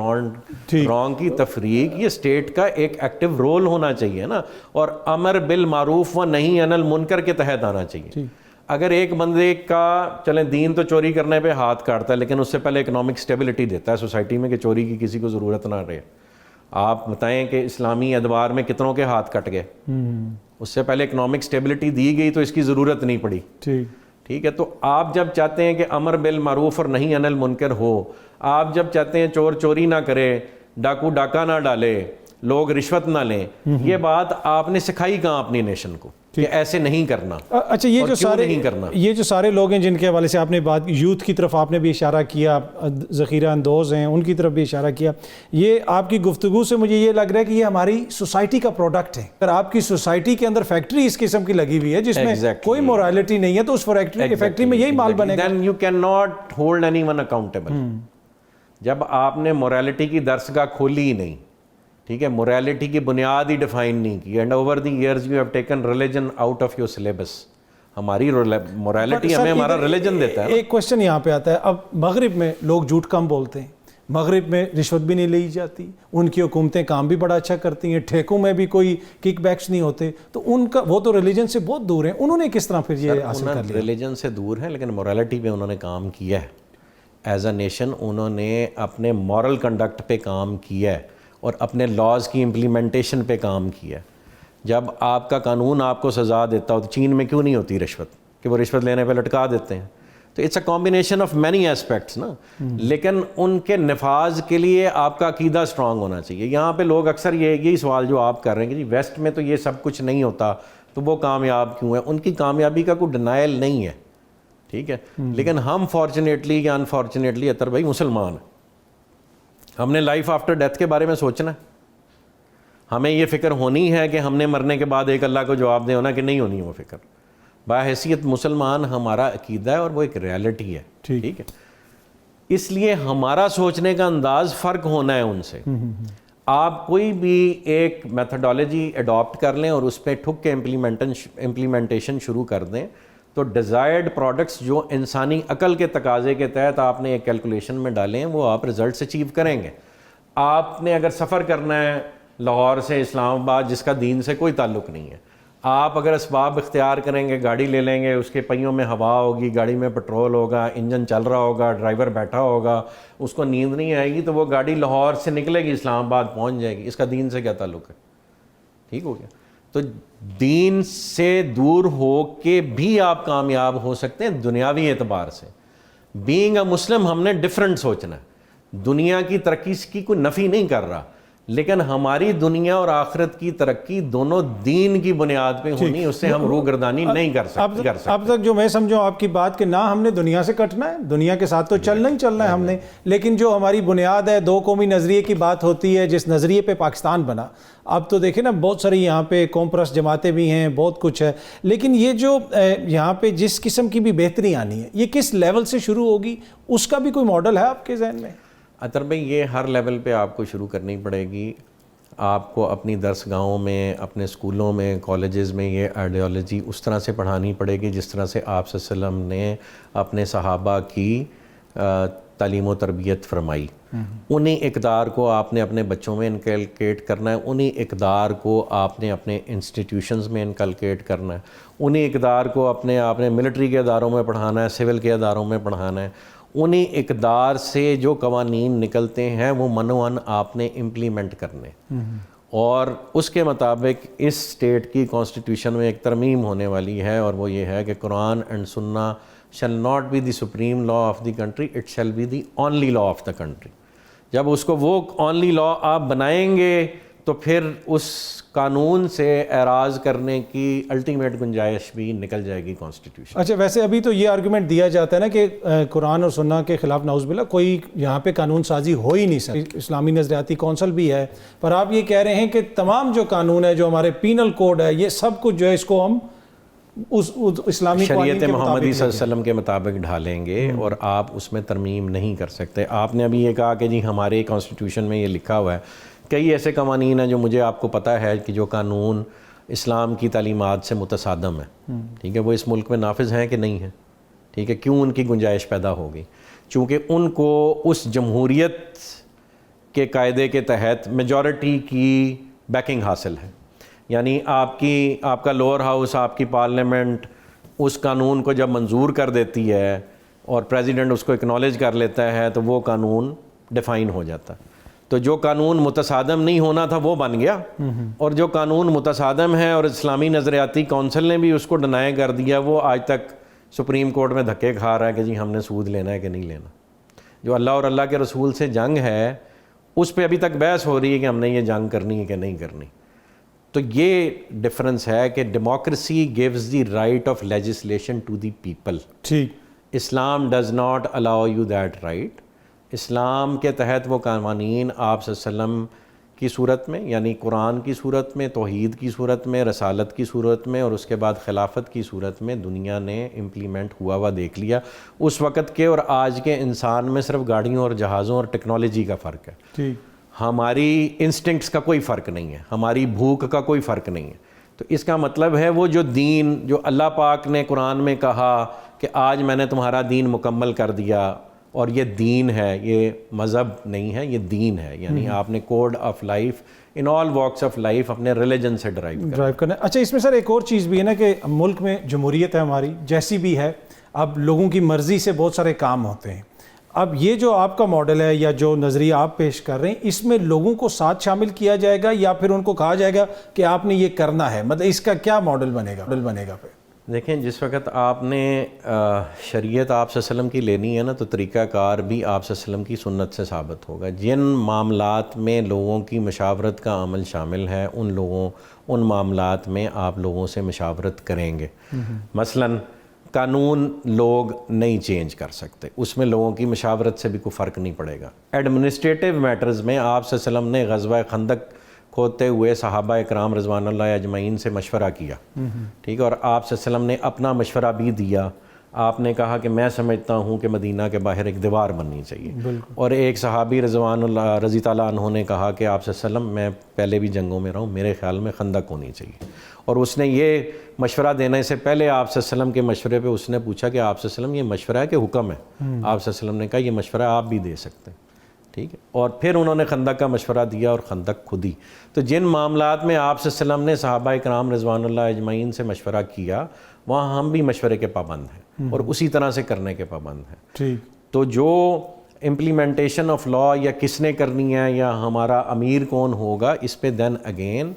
رانگ کی تفریق, یہ اسٹیٹ کا ایک ایکٹیو رول ہونا چاہیے نا, اور امر بالمعروف و نہی عن المنکر کے تحت آنا چاہیے. اگر ایک بندے کا چلیں دین تو چوری کرنے پہ ہاتھ کاٹتا ہے, لیکن اس سے پہلے اکنامک سٹیبلٹی دیتا ہے سوسائٹی میں کہ چوری کی کسی کو ضرورت نہ رہے. آپ بتائیں کہ اسلامی ادوار میں کتنوں کے ہاتھ کٹ گئے, اس سے پہلے اکنامک سٹیبلٹی دی گئی تو اس کی ضرورت نہیں پڑی. ٹھیک ہے. تو آپ جب چاہتے ہیں کہ امر بالمعروف اور نہی عن المنکر ہو, آپ جب چاہتے ہیں چور چوری نہ کرے, ڈاکو ڈاکہ نہ ڈالے, لوگ رشوت نہ لیں, یہ بات آپ نے سکھائی کہاں اپنی نیشن کو کہ ایسے نہیں کرنا. اچھا, یہ جو سارے لوگ ہیں جن کے حوالے سے آپ نے بات, یوتھ کی طرف آپ نے بھی اشارہ کیا, ذخیرہ اندوز ہیں ان کی طرف بھی اشارہ کیا, یہ آپ کی گفتگو سے مجھے یہ لگ رہا ہے کہ یہ ہماری سوسائٹی کا پروڈکٹ ہے. اگر آپ کی سوسائٹی کے اندر فیکٹری اس قسم کی لگی ہوئی ہے جس میں کوئی مورالٹی نہیں ہے, تو اس فیکٹری میں یہی مال بنے گا. Then you cannot hold anyone accountable. جب آپ نے مورالٹی کی درسگاہ کھولی ہی نہیں, ٹھیک ہے, مورالٹی کی بنیاد ہی ڈیفائن نہیں کی, and over the years you have taken religion out of your syllabus. ہماری مورالٹی ہمیں ہمارا ریلیجن دیتا ہے. ایک کوشچن یہاں پہ آتا ہے, اب مغرب میں لوگ جھوٹ کم بولتے ہیں, مغرب میں رشوت بھی نہیں لی جاتی, ان کی حکومتیں کام بھی بڑا اچھا کرتی ہیں, ٹھیکوں میں بھی کوئی کک بیکس نہیں ہوتے, تو ان کا وہ تو ریلیجن سے بہت دور ہیں. انہوں نے کس طرح پھر یہ حاصل کر لیا؟ ریلیجن سے دور ہیں لیکن مورالٹی پہ انہوں نے کام کیا ہے. ایز اے نیشن انہوں نے اپنے مورل کنڈکٹ پہ کام کیا ہے اور اپنے لاز کی امپلیمنٹیشن پہ کام کیا ہے. جب آپ کا قانون آپ کو سزا دیتا ہو, تو چین میں کیوں نہیں ہوتی رشوت کہ وہ رشوت لینے پہ لٹکا دیتے ہیں؟ تو it's a combination of many aspects نا. لیکن ان کے نفاذ کے لیے آپ کا عقیدہ اسٹرانگ ہونا چاہیے. یہاں پہ لوگ اکثر یہی سوال جو آپ کر رہے ہیں کہ جی ویسٹ میں تو یہ سب کچھ نہیں ہوتا تو وہ کامیاب کیوں ہے؟ ان کی کامیابی کا کوئی ڈینائل نہیں ہے, ٹھیک ہے, لیکن ہم فارچونیٹلی یا انفارچونیٹلی اطہر بھائی مسلمان ہیں. ہم نے لائف آفٹر ڈیتھ کے بارے میں سوچنا ہے. ہمیں یہ فکر ہونی ہے کہ ہم نے مرنے کے بعد ایک اللہ کو جواب دے ہونا کہ نہیں ہونی وہ فکر. بحیثیت مسلمان ہمارا عقیدہ ہے اور وہ ایک ریالٹی ہے, ٹھیک ہے. اس لیے ہمارا سوچنے کا انداز فرق ہونا ہے ان سے. آپ کوئی بھی ایک میتھڈالوجی اڈاپٹ کر لیں اور اس پہ ٹھک کے امپلیمنٹیشن شروع کر دیں تو ڈیزائرڈ پروڈکٹس جو انسانی عقل کے تقاضے کے تحت آپ نے ایک کیلکولیشن میں ڈالیں وہ آپ رزلٹس اچیو کریں گے. آپ نے اگر سفر کرنا ہے لاہور سے اسلام آباد جس کا دین سے کوئی تعلق نہیں ہے, آپ اگر اسباب اختیار کریں گے, گاڑی لے لیں گے, اس کے پہیوں میں ہوا ہوگی, گاڑی میں پٹرول ہوگا, انجن چل رہا ہوگا, ڈرائیور بیٹھا ہوگا, اس کو نیند نہیں آئے گی, تو وہ گاڑی لاہور سے نکلے گی اسلام آباد پہنچ جائے گی. اس کا دین سے کیا تعلق ہے؟ ٹھیک ہو گیا. تو دین سے دور ہو کے بھی آپ کامیاب ہو سکتے ہیں دنیاوی اعتبار سے. بینگ اے مسلم ہم نے ڈفرینٹ سوچنا ہے. دنیا کی ترقی کی کوئی نفی نہیں کر رہا, لیکن ہماری دنیا اور آخرت کی ترقی دونوں دین کی بنیاد پہ ہونی, اس سے ہم روگردانی نہیں کر سکتے. اب تک جو میں سمجھوں آپ کی بات کہ نہ ہم نے دنیا سے کٹنا ہے, دنیا کے ساتھ تو چلنا ہی چلنا ہے ہم نے, لیکن جو ہماری بنیاد ہے دو قومی نظریے کی بات ہوتی ہے, جس نظریے پہ پاکستان بنا. اب تو دیکھیں نا بہت ساری یہاں پہ قوم پرست جماعتیں بھی ہیں, بہت کچھ ہے, لیکن یہ جو یہاں پہ جس قسم کی بھی بہتری آنی ہے یہ کس لیول سے شروع ہوگی, اس کا بھی کوئی ماڈل ہے آپ کے ذہن میں؟ اطہر بھائی یہ ہر لیول پہ آپ کو شروع کرنی پڑے گی. آپ کو اپنی درس گاہوں میں, اپنے اسکولوں میں, کالجز میں یہ آئیڈیالوجی اس طرح سے پڑھانی پڑے گی جس طرح سے آپ صلی اللہ علیہ وسلم نے اپنے صحابہ کی تعلیم و تربیت فرمائی. انہی اقدار کو آپ نے اپنے بچوں میں انکلکیٹ کرنا ہے, انہی اقدار کو آپ نے اپنے انسٹیٹیوشنز میں انکلکیٹ کرنا ہے, انہی اقدار کو آپ نے ملٹری کے اداروں میں پڑھانا ہے, سول کے اداروں میں پڑھانا ہے. انہی اقدار سے جو قوانین نکلتے ہیں وہ منوعاً آپ نے امپلیمنٹ کرنے, اور اس کے مطابق اس اسٹیٹ کی کانسٹیٹیوشن میں ایک ترمیم ہونے والی ہے, اور وہ یہ ہے کہ قرآن اینڈ سنہ shall not be the supreme law of the country, it shall be the only law of the country. جب اس کو وہ only law آپ بنائیں گے تو پھر اس قانون سے اعراض کرنے کی الٹیمیٹ گنجائش بھی نکل جائے گی کانسٹیٹیوشن. اچھا, ویسے ابھی تو یہ آرگومنٹ دیا جاتا ہے نا کہ قرآن اور سنہ کے خلاف نعوذ باللہ کوئی یہاں پہ قانون سازی ہو ہی نہیں سکتی. اسلامی نظریاتی کونسل بھی ہے, پر آپ یہ کہہ رہے ہیں کہ تمام جو قانون ہے, جو ہمارے پینل کوڈ ہے, یہ سب کچھ جو ہے اس کو ہم اس اسلامی شریعت محمدی صلی اللہ علیہ وسلم کے مطابق ڈھالیں گے, اور آپ اس میں ترمیم نہیں کر سکتے. آپ نے ابھی یہ کہا کہ جی ہمارے کانسٹیٹیوشن میں یہ لکھا ہوا ہے. کئی ایسے قوانین ہیں جو مجھے آپ کو پتہ ہے کہ جو قانون اسلام کی تعلیمات سے متصادم ہے, ٹھیک ہے, وہ اس ملک میں نافذ ہیں کہ نہیں ہیں, ٹھیک ہے. کیوں ان کی گنجائش پیدا ہوگی؟ چونکہ ان کو اس جمہوریت کے قاعدے کے تحت میجورٹی کی بیکنگ حاصل ہے. یعنی آپ کا لوور ہاؤس, آپ کی پارلیمنٹ اس قانون کو جب منظور کر دیتی ہے اور پریزیڈنٹ اس کو اکنالج کر لیتا ہے تو وہ قانون ڈیفائن ہو جاتا ہے. تو جو قانون متصادم نہیں ہونا تھا وہ بن گیا, اور جو قانون متصادم ہے اور اسلامی نظریاتی کونسل نے بھی اس کو ڈینائی کر دیا, وہ آج تک سپریم کورٹ میں دھکے کھا رہا ہے کہ جی ہم نے سود لینا ہے کہ نہیں لینا. جو اللہ اور اللہ کے رسول سے جنگ ہے اس پہ ابھی تک بحث ہو رہی ہے کہ ہم نے یہ جنگ کرنی ہے کہ نہیں کرنی. تو یہ ڈفرنس ہے کہ democracy gives the right of legislation to the people. ٹھیک. Islam does not allow you that right. اسلام کے تحت وہ قوانین آپ صلی اللہ علیہ وسلم کی صورت میں, یعنی قرآن کی صورت میں, توحید کی صورت میں, رسالت کی صورت میں, اور اس کے بعد خلافت کی صورت میں دنیا نے امپلیمنٹ ہوا دیکھ لیا. اس وقت کے اور آج کے انسان میں صرف گاڑیوں اور جہازوں اور ٹیکنالوجی کا فرق ہے. ٹھیک. ہماری انسٹنکٹس کا کوئی فرق نہیں ہے, ہماری بھوک کا کوئی فرق نہیں ہے. تو اس کا مطلب ہے وہ جو دین جو اللہ پاک نے قرآن میں کہا کہ آج میں نے تمہارا دین مکمل کر دیا, اور یہ دین ہے, یہ مذہب نہیں ہے, یہ دین ہے. یعنی آپ نے code of life in all walks of life اپنے ریلیجن سے ڈرائیو کرنا. اچھا, اس میں سر ایک اور چیز بھی ہے نا کہ ملک میں جمہوریت ہے ہماری جیسی بھی ہے, اب لوگوں کی مرضی سے بہت سارے کام ہوتے ہیں. اب یہ جو آپ کا ماڈل ہے یا جو نظریہ آپ پیش کر رہے ہیں, اس میں لوگوں کو ساتھ شامل کیا جائے گا یا پھر ان کو کہا جائے گا کہ آپ نے یہ کرنا ہے؟ مطلب اس کا کیا ماڈل بنے گا پھر؟ دیکھیں, جس وقت آپ نے شریعت آپ صلی اللہ علیہ وسلم کی لینی ہے نا, تو طریقہ کار بھی آپ صلی اللہ علیہ وسلم کی سنت سے ثابت ہوگا. جن معاملات میں لوگوں کی مشاورت کا عمل شامل ہے ان معاملات میں آپ لوگوں سے مشاورت کریں گے. مثلاً قانون لوگ نہیں چینج کر سکتے, اس میں لوگوں کی مشاورت سے بھی کوئی فرق نہیں پڑے گا. ایڈمنسٹریٹو میٹرز میں آپ صلی اللہ علیہ وسلم نے غزوہ خندق کھودتے ہوئے صحابہ اکرام رضوان اللہ اجمعین سے مشورہ کیا, ٹھیک ہے, اور آپ صلی اللہ علیہ وسلم نے اپنا مشورہ بھی دیا. آپ نے کہا کہ میں سمجھتا ہوں کہ مدینہ کے باہر ایک دیوار بننی چاہیے، اور ایک صحابی رضی تعالیٰ عنہ نے کہا کہ آپ صلی اللہ علیہ وسلم میں پہلے بھی جنگوں میں رہا ہوں، میرے خیال میں خندق ہونی چاہیے، اور اس نے یہ مشورہ دینے سے پہلے آپ صلی اللہ علیہ وسلم کے مشورے پہ اس نے پوچھا کہ آپ صلی اللہ علیہ وسلم یہ مشورہ ہے کہ حکم ہے؟ آپ صلی اللہ علیہ وسلم نے کہا یہ مشورہ آپ بھی دے سکتے ہیں، ٹھیک ہے، اور پھر انہوں نے خندق کا مشورہ دیا اور خندق کھدی۔ تو جن معاملات میں آپ صلی اللہ علیہ وسلم نے صحابہ کرام رضوان اللہ اجمعین سے مشورہ کیا، وہاں ہم بھی مشورے کے پابند ہیں اور اسی طرح سے کرنے کے پابند ہیں۔ ٹھیک، تو جو امپلیمنٹیشن آف لا یا کس نے کرنی ہے یا ہمارا امیر کون ہوگا، اس پہ دین اگین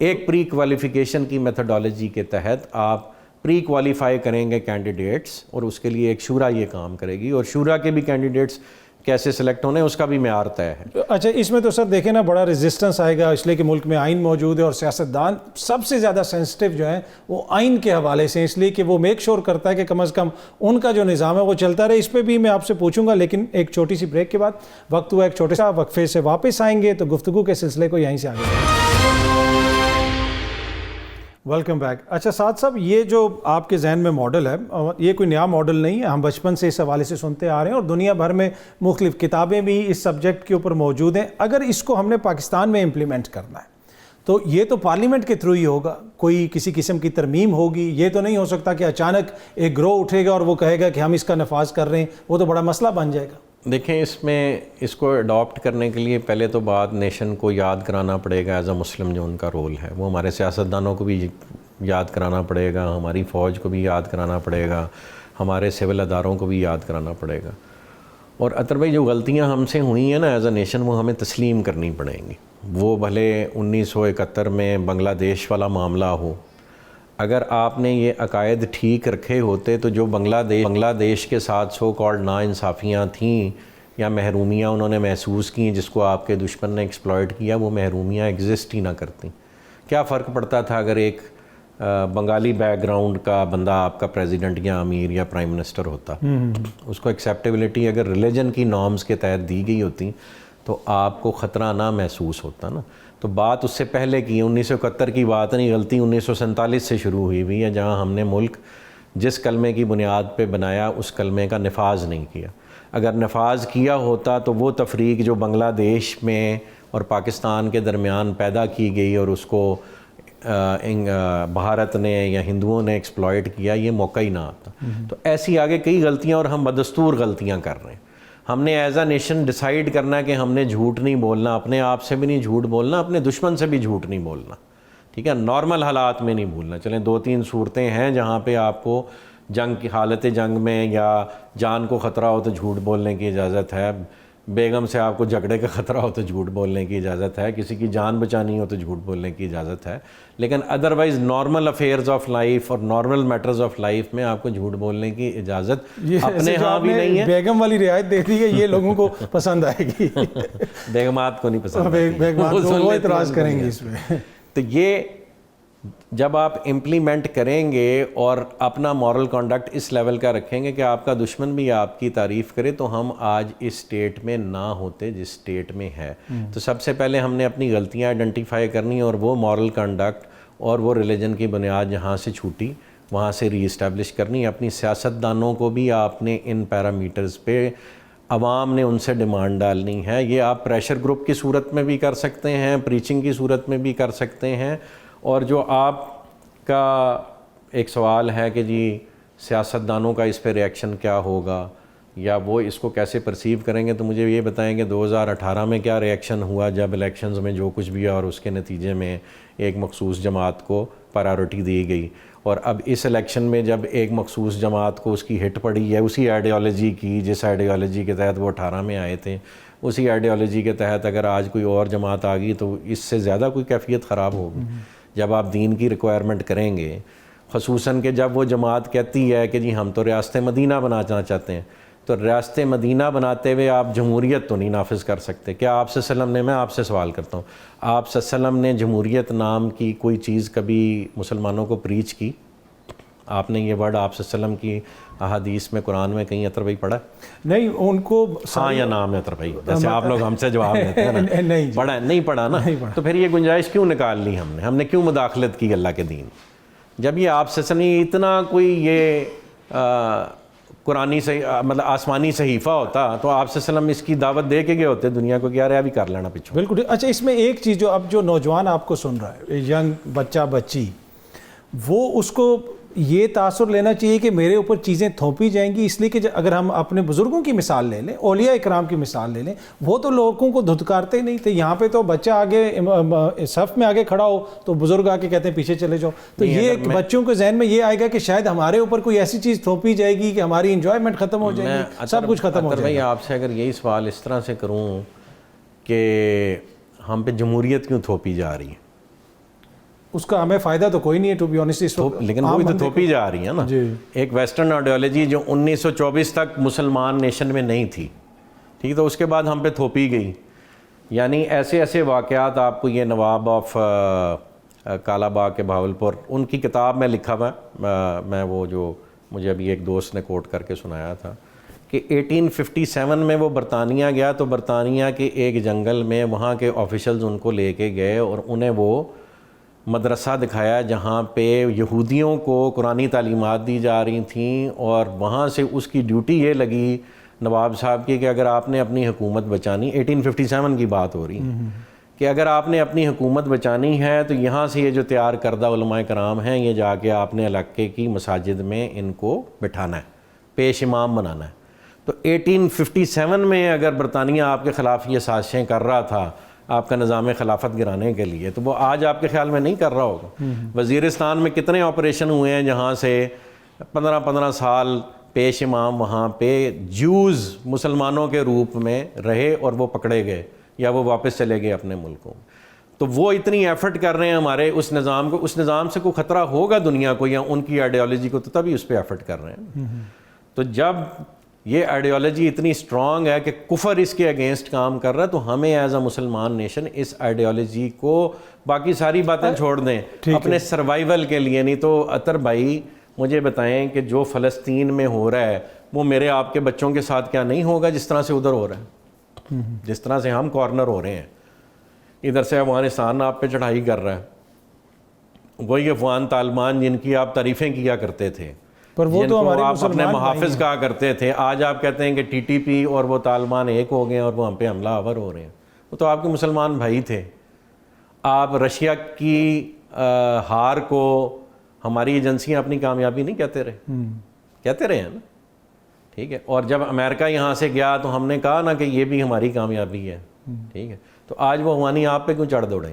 ایک پری کوالیفیکیشن کی میتھڈالوجی کے تحت آپ پری کوالیفائی کریں گے کینڈیڈیٹس، اور اس کے لیے ایک شورا یہ کام کرے گی، اور شورا کے بھی کینڈیڈیٹس کیسے سلیکٹ ہونے اس کا بھی معیار طے ہے۔ اچھا، اس میں تو سر دیکھیں نا بڑا ریزسٹنس آئے گا، اس لیے کہ ملک میں آئین موجود ہے اور سیاستدان سب سے زیادہ سینسٹیو جو ہیں وہ آئین کے حوالے سے، اس لیے کہ وہ میک شور کرتا ہے کہ کم از کم ان کا جو نظام ہے وہ چلتا رہے۔ اس پہ بھی میں آپ سے پوچھوں گا، لیکن ایک چھوٹی سی بریک کے بعد وقت ہوا ایک چھوٹے سا وقفے سے واپس آئیں گے تو گفتگو کے سلسلے کو یہیں سے آگے بڑھائیں گے۔ Welcome back. اچھا سعد صاحب، یہ جو آپ کے ذہن میں ماڈل ہے، یہ کوئی نیا ماڈل نہیں ہے، ہم بچپن سے اس حوالے سے سنتے آ رہے ہیں اور دنیا بھر میں مختلف کتابیں بھی اس سبجیکٹ کے اوپر موجود ہیں۔ اگر اس کو ہم نے پاکستان میں امپلیمنٹ کرنا ہے تو یہ تو پارلیمنٹ کے تھرو ہی ہوگا، کوئی کسی قسم کی ترمیم ہوگی، یہ تو نہیں ہو سکتا کہ اچانک ایک گروہ اٹھے گا اور وہ کہے گا کہ ہم اس کا نفاذ کر رہے ہیں، وہ تو بڑا مسئلہ بن جائے گا۔ دیکھیں، اس میں اس کو اڈاپٹ کرنے کے لیے پہلے تو بات نیشن کو یاد کرانا پڑے گا ایز اے مسلم جو ان کا رول ہے، وہ ہمارے سیاستدانوں کو بھی یاد کرانا پڑے گا، ہماری فوج کو بھی یاد کرانا پڑے گا، ہمارے سول اداروں کو بھی یاد کرانا پڑے گا، اور اطہر بھائی جو غلطیاں ہم سے ہوئی ہیں نا ایز اے نیشن، وہ ہمیں تسلیم کرنی پڑیں گی۔ وہ بھلے 1971 میں بنگلہ دیش والا معاملہ ہو، اگر آپ نے یہ عقائد ٹھیک رکھے ہوتے تو جو بنگلہ دیش کے ساتھ سو کالڈ ناانصافیاں تھیں یا محرومیاں انہوں نے محسوس کیں جس کو آپ کے دشمن نے ایکسپلائٹ کیا، وہ محرومیاں ایگزسٹ ہی نہ کرتیں۔ کیا فرق پڑتا تھا اگر ایک بنگالی بیک گراؤنڈ کا بندہ آپ کا پریزیڈنٹ یا امیر یا پرائم منسٹر ہوتا؟ اس کو ایکسیپٹیبلٹی اگر ریلیجن کی نارمز کے تحت دی گئی ہوتی تو آپ کو خطرہ نہ محسوس ہوتا نا۔ تو بات اس سے پہلے کی 1971 کی بات نہیں، غلطی 1947 سے شروع ہوئی ہے، جہاں ہم نے ملک جس کلمے کی بنیاد پہ بنایا اس کلمے کا نفاذ نہیں کیا۔ اگر نفاذ کیا ہوتا تو وہ تفریق جو بنگلہ دیش میں اور پاکستان کے درمیان پیدا کی گئی اور اس کو بھارت نے یا ہندوؤں نے ایکسپلائٹ کیا، یہ موقع ہی نہ آتا۔ تو ایسی آگے کئی غلطیاں، اور ہم بدستور غلطیاں کر رہے ہیں۔ ہم نے ایز اے نیشن ڈیسائیڈ کرنا ہے کہ ہم نے جھوٹ نہیں بولنا، اپنے آپ سے بھی نہیں جھوٹ بولنا، اپنے دشمن سے بھی جھوٹ نہیں بولنا، ٹھیک ہے، نارمل حالات میں نہیں بھولنا۔ چلیں 2-3 صورتیں ہیں جہاں پہ آپ کو جنگ کی حالت جنگ میں یا جان کو خطرہ ہو تو جھوٹ بولنے کی اجازت ہے، بیگم سے آپ کو جھگڑے کا خطرہ ہو تو جھوٹ بولنے کی اجازت ہے، کسی کی جان بچانی ہو تو جھوٹ بولنے کی اجازت ہے، لیکن otherwise normal affairs of life اور نارمل میٹرز آف لائف میں آپ کو جھوٹ بولنے کی اجازت اپنے ہاں بھی نہیں ہے۔ بیگم والی رعایت دے دی ہے، یہ لوگوں کو پسند آئے گی، بیگمات کو نہیں پسند، بیگمات وہ اعتراض کریں گے اس میں۔ تو یہ جب آپ امپلیمنٹ کریں گے اور اپنا مورل کانڈکٹ اس لیول کا رکھیں گے کہ آپ کا دشمن بھی آپ کی تعریف کرے، تو ہم آج اس سٹیٹ میں نہ ہوتے جس سٹیٹ میں ہے۔ تو سب سے پہلے ہم نے اپنی غلطیاں آئیڈینٹیفائی کرنی اور وہ مورل کانڈکٹ اور وہ ریلیجن کی بنیاد جہاں سے چھوٹی وہاں سے ری اسٹیبلش کرنی۔ اپنی سیاستدانوں کو بھی آپ نے ان پیرامیٹرز پہ، عوام نے ان سے ڈیمانڈ ڈالنی ہے۔ یہ آپ پریشر گروپ کی صورت میں بھی کر سکتے ہیں، پریچنگ کی صورت میں بھی کر سکتے ہیں، اور جو آپ کا ایک سوال ہے کہ جی سیاستدانوں کا اس پہ ریئیکشن کیا ہوگا یا وہ اس کو کیسے پرسیو کریں گے، تو مجھے یہ بتائیں کہ 2018 میں کیا ریئیکشن ہوا جب الیکشنز میں جو کچھ بھی ہے اور اس کے نتیجے میں ایک مخصوص جماعت کو پرائیورٹی دی گئی، اور اب اس الیکشن میں جب ایک مخصوص جماعت کو اس کی ہٹ پڑی ہے اسی آئیڈیالوجی کی جس آئیڈیالوجی کے تحت وہ 18 میں آئے تھے، اسی آئیڈیالوجی کے تحت اگر آج کوئی اور جماعت آ گئی تو اس سے زیادہ کوئی کیفیت خراب ہوگی۔ جب آپ دین کی ریکوائرمنٹ کریں گے، خصوصاً کہ جب وہ جماعت کہتی ہے کہ جی ہم تو ریاست مدینہ بنانا چاہتے ہیں، تو ریاست مدینہ بناتے ہوئے آپ جمہوریت تو نہیں نافذ کر سکتے۔ کیا آپ صلی اللہ علیہ وسلم نے، میں آپ سے سوال کرتا ہوں، آپ صلی اللہ علیہ وسلم نے جمہوریت نام کی کوئی چیز کبھی مسلمانوں کو پریچ کی؟ آپ نے یہ ورڈ آپ صلی اللہ علیہ وسلم کی احادیث میں، قرآن میں کہیں اطہر بھائی پڑھا؟ نہیں، ان کو ہاں یا نام ہے اطہر بھائی، جیسے آپ لوگ ہم سے جواب دیتے ہیں نا، پڑھا نہیں پڑھا نا، تو پھر یہ گنجائش کیوں نکال لی ہم نے کیوں مداخلت کی اللہ کے دین؟ جب یہ آپ سے اتنا کوئی یہ قرآنی مطلب آسمانی صحیفہ ہوتا تو آپ صلی اللہ علیہ وسلم اس کی دعوت دے کے گئے ہوتے دنیا کو کہ یار ابھی کر لینا پچھو. بالکل. اچھا اس میں ایک چیز جو اب جو نوجوان آپ کو سن رہا ہے, ینگ بچہ بچی, وہ اس کو یہ تاثر لینا چاہیے کہ میرے اوپر چیزیں تھوپی جائیں گی, اس لیے کہ اگر ہم اپنے بزرگوں کی مثال لے لیں, اولیاء اکرام کی مثال لے لیں, وہ تو لوگوں کو دھتکارتے نہیں تھے. یہاں پہ تو بچہ آگے صف میں آگے کھڑا ہو تو بزرگ آ کے کہتے ہیں پیچھے چلے جاؤ. تو یہ بچوں کے ذہن میں یہ آئے گا کہ شاید ہمارے اوپر کوئی ایسی چیز تھوپی جائے گی کہ ہماری انجوائمنٹ ختم ہو جائے گی, سب کچھ ختم ہو جائے گا. بھائی آپ سے اگر یہی سوال اس طرح سے کروں کہ ہم پہ جمہوریت کیوں تھوپی جا رہی ہے, اس کا ہمیں فائدہ تو کوئی نہیں ہے ٹو بی آنیسٹ اس وقت, لیکن وہی تو تھوپی جا رہی ہے نا. ایک ویسٹرن آئیڈیالوجی جو 1924 تک مسلمان نیشن میں نہیں تھی, ٹھیک, تو اس کے بعد ہم پہ تھوپی گئی. یعنی ایسے ایسے واقعات آپ کو یہ نواب آف کالا باغ کے بھاولپور, ان کی کتاب میں لکھا ہوا ہے, میں وہ جو مجھے ابھی ایک دوست نے کوٹ کر کے سنایا تھا کہ 1857 میں وہ برطانیہ گیا تو برطانیہ کے ایک جنگل میں وہاں کے آفیشلز ان کو لے کے گئے اور انہیں وہ مدرسہ دکھایا جہاں پہ یہودیوں کو قرآنی تعلیمات دی جا رہی تھیں, اور وہاں سے اس کی ڈیوٹی یہ لگی نواب صاحب کی کہ اگر آپ نے اپنی حکومت بچانی, 1857 کی بات ہو رہی ہے, کہ اگر آپ نے اپنی حکومت بچانی ہے تو یہاں سے یہ جو تیار کردہ علماء کرام ہیں یہ جا کے آپ نے علاقے کی مساجد میں ان کو بٹھانا ہے, پیش امام بنانا ہے. تو 1857 میں اگر برطانیہ آپ کے خلاف یہ سازشیں کر رہا تھا آپ کا نظام خلافت گرانے کے لیے, تو وہ آج آپ کے خیال میں نہیں کر رہا ہوگا. وزیرستان میں کتنے آپریشن ہوئے ہیں جہاں سے 15 سال پیش امام وہاں پہ جوز مسلمانوں کے روپ میں رہے اور وہ پکڑے گئے یا وہ واپس چلے گئے اپنے ملکوں. تو وہ اتنی ایفرٹ کر رہے ہیں ہمارے اس نظام کو, اس نظام سے کوئی خطرہ ہوگا دنیا کو یا ان کی آئیڈیالوجی کو, تو تبھی اس پہ ایفرٹ کر رہے ہیں. تو جب یہ آئیڈیالوجی اتنی اسٹرانگ ہے کہ کفر اس کے اگینسٹ کام کر رہا ہے, تو ہمیں ایز اے مسلمان نیشن اس آئیڈیالوجی کو, باقی ساری باتیں چھوڑ دیں, اپنے سروائیول کے لیے. نہیں تو اطہر بھائی مجھے بتائیں کہ جو فلسطین میں ہو رہا ہے وہ میرے آپ کے بچوں کے ساتھ کیا نہیں ہوگا جس طرح سے ادھر ہو رہا ہے, جس طرح سے ہم کارنر ہو رہے ہیں. ادھر سے افغانستان آپ پہ چڑھائی کر رہا ہے, وہی افغان طالبان جن کی آپ تعریفیں کیا کرتے تھے, پر وہ تو ہمارے آپ اپنے محافظ کہا کرتے تھے, آج آپ کہتے ہیں کہ ٹی ٹی پی اور وہ طالبان ایک ہو گئے اور وہ ہم پہ حملہ آور ہو رہے ہیں. وہ تو آپ کے مسلمان بھائی تھے. آپ رشیا کی ہار کو ہماری ایجنسیاں اپنی کامیابی نہیں کہتے رہے ہیں نا, ٹھیک ہے. اور جب امریکہ یہاں سے گیا تو ہم نے کہا نا کہ یہ بھی ہماری کامیابی ہے, ٹھیک ہے. تو آج وہ افغانی آپ پہ کیوں چڑھ دوڑے,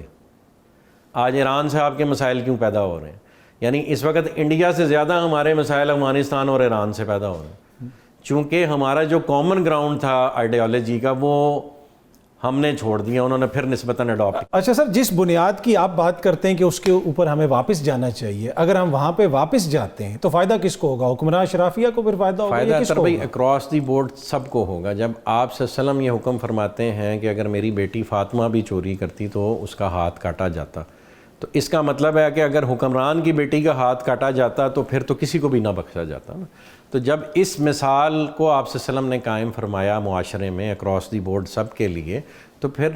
آج ایران سے آپ کے مسائل کیوں پیدا ہو رہے ہیں. یعنی اس وقت انڈیا سے زیادہ ہمارے مسائل افغانستان اور ایران سے پیدا ہو رہے ہیں, چونکہ ہمارا جو کامن گراؤنڈ تھا آئیڈیالوجی کا وہ ہم نے چھوڑ دیا, انہوں نے پھر نسبتاً اڈاپٹ. اچھا سر, جس بنیاد کی آپ بات کرتے ہیں کہ اس کے اوپر ہمیں واپس جانا چاہیے, اگر ہم وہاں پہ واپس جاتے ہیں تو فائدہ کس کو ہوگا, حکمراں اشرافیہ کو پھر فائدہ ہوگا یا کس کو بھائی ہوگا؟ اکراس دی بورڈ سب کو ہوگا. جب آپ صلی اللہ علیہ وسلم یہ حکم فرماتے ہیں کہ اگر میری بیٹی فاطمہ بھی چوری کرتی تو اس کا ہاتھ کاٹا جاتا, تو اس کا مطلب ہے کہ اگر حکمران کی بیٹی کا ہاتھ کاٹا جاتا تو پھر تو کسی کو بھی نہ بخشا جاتا نا. تو جب اس مثال کو آپ صلی اللہ علیہ وسلم نے قائم فرمایا معاشرے میں اکراس دی بورڈ سب کے لیے, تو پھر